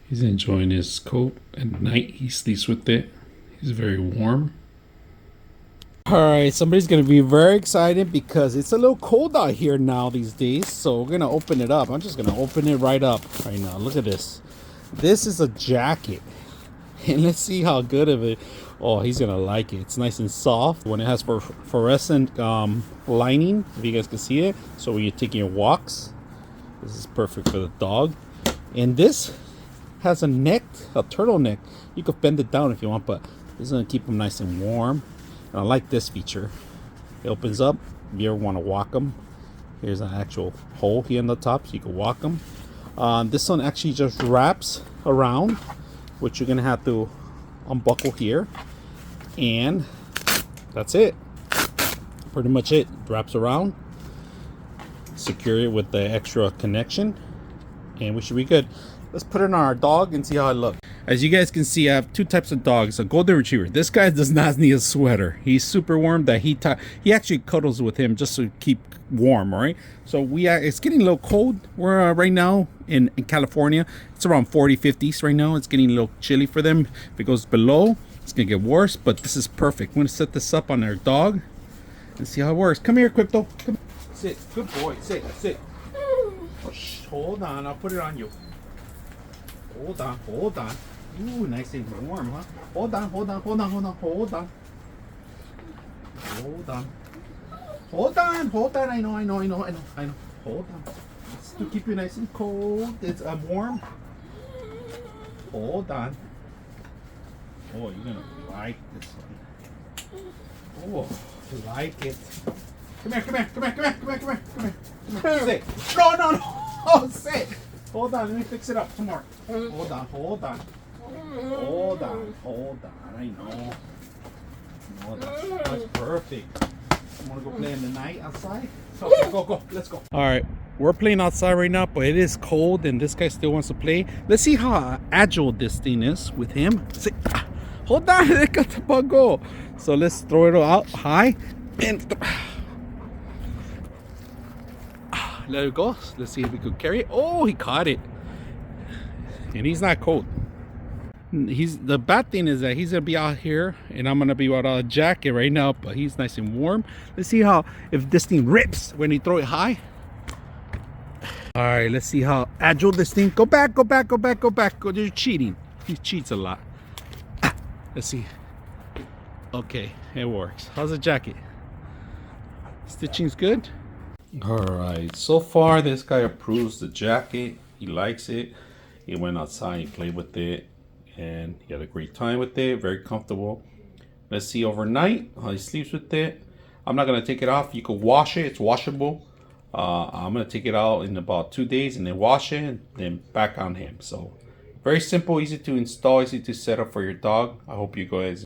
He's enjoying his coat. At night, he sleeps with it. He's very warm. Alright, somebody's going to be very excited because it's a little cold out here now these days. So we're going to open it up. I'm just going to open it right up right now. Look at this. This is a jacket. And let's see how good of it. Oh, he's going to like it. It's nice and soft. When it has fluorescent lining, if you guys can see it. So when you're taking your walks, this is perfect for the dog. And this has a neck, a turtleneck. You could bend it down if you want, but this is going to keep him nice and warm. And I like this feature. It opens up. If you ever want to walk them, here's an actual hole here in the top so you can walk them. This one actually just wraps around, which you're going to have to unbuckle here. And that's it. Pretty much it. Wraps around. Secure it with the extra connection. And we should be good. Let's put it on our dog and see how it looks. As you guys can see, I have two types of dogs. A golden retriever. This guy does not need a sweater. He's super warm. That he actually cuddles with him just to keep warm. All right. So it's getting a little cold. We're right now in California. It's around 40, 50s right now. It's getting a little chilly for them. If it goes below, it's gonna get worse. But this is perfect. We're gonna set this up on our dog and see how it works. Come here, Crypto. Come. Sit. Good boy. Sit. Sit. Oh, hold on. I'll put it on you. Hold on, hold on. Ooh, nice and warm, huh? Hold on, hold on, hold on, hold on, hold on. Hold on. Hold on, hold on. I know. Hold on. It's to keep you nice and cold. It's warm. Hold on. Oh, you're gonna like this one. Oh, you like it. Come here. Sit. No. Oh, sit. Hold on, let me fix it up some more. Hold on. I know. Oh, that's perfect. You want to go play in the night outside? Okay, go. Let's go. All right, we're playing outside right now, but it is cold, and this guy still wants to play. Let's see how agile this thing is with him. Hold on, it got the bug go. So let's throw it out high and let it go. Let's see if we could carry it. Oh, he caught it. And he's not cold. The bad thing is that he's gonna be out here and I'm gonna be without a jacket right now, but he's nice and warm. Let's see if this thing rips when you throw it high. All right, let's see how agile this thing. Go back. You're cheating. He cheats a lot. Let's see. Okay, it works. How's the jacket? Stitching's good. Alright, so far this guy approves the jacket. He likes it. He went outside, he played with it, and he had a great time with it. Very comfortable. Let's see overnight how he sleeps with it. I'm not going to take it off. You can wash it. It's washable. I'm going to take it out in about 2 days and then wash it and then back on him. So very simple, easy to install, easy to set up for your dog. I hope you guys